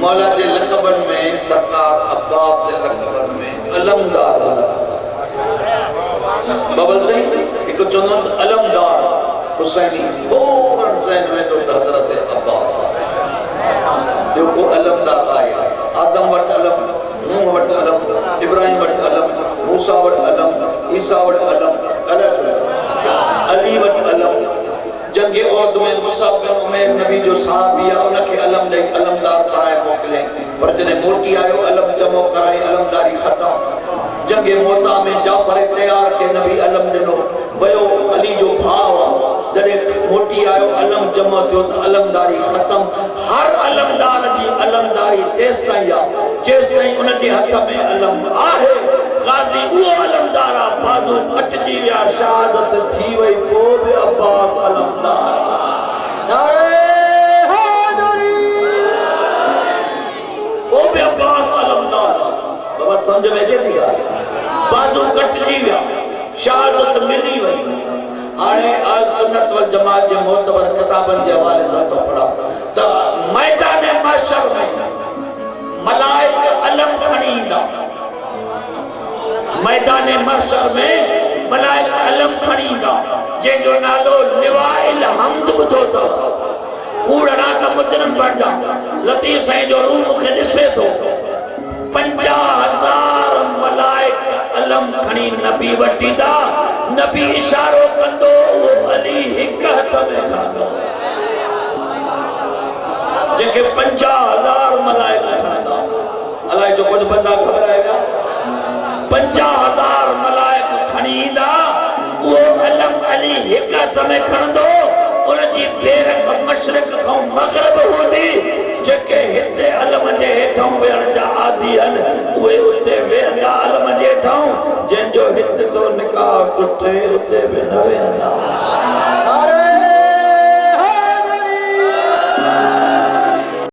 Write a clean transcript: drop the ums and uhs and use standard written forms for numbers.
मौला के लक़बन में सरकार अब्बास के लक़बन में अलमदार बबल सही एक चोनो अलमदार हुसैनी फौरन ज़हन में तो हज़रत अब्बास देखो अलमदार आया आदम वट अलम नूह वट अलम इब्राहिम वट अलम मूसा वट अलम ईसा वट अलम अली वट अलम जंगे ओद में मुसाफ बिन उमैर नबी जो सहाबी है उनके अलम दे अलमदार कराए मोकले पर जने मोटी आयो अलम जमो कराए अलमदारी खत्म जंगे मोता में जाफर तैयार के नबी अलम दिनो वयो अली जो भाव जने मोटी आयो अलम जमो थियो त अलमदारी खत्म हर अलमदार जी अलमदारी तेस ताईं जेस ताईं उन जे हथ में अलम आहे गाजी वो अलमदारा बाजू कटजी विया शहादत थी वई को भी अब्बास अलमदार नारे हैदरी वो भी अब्बास अलमदार बाबा समझ में अचे थी बाजू कटजी विया शहादत मिली वई आने अल सुन्नत वल जमात जे मोतबर किताबन जे हवाले सां तो पढ़ा त मैदान महशर में मलाइक अलम खणी ईंदा मैदान महशर में मलाइक अलम खणी ईंदा जंहिंजो नालो लिवाइल हम्द ॿुधो अथव कूड़रा त मुजरिम बणिजा लतीफ़ साईं जो रूह मूंखे ॾिसे थो 50,000 मलाइक अलम खणी नबी वटि ईंदा नबी इशारो कंदो वो अली हिक हथ में खणंदो जंहिंखे 50,000 मलाइक खणंदा अलाए जो कुझु बंदा ख़बर आहे पिया 50,000 मलाइक खणी ईंदा वो अलम अली हिक हथ में खणंदो उन जी बेरक मशरिक खां मगरिब हूंदी जेके हिते अलम जे हेठां वेहण जा आदी आहिनि उहे उते वेहंदा अलम जे हेठां जंहिंजो हिते तो निकाह टुटे उते बि न वेहंदा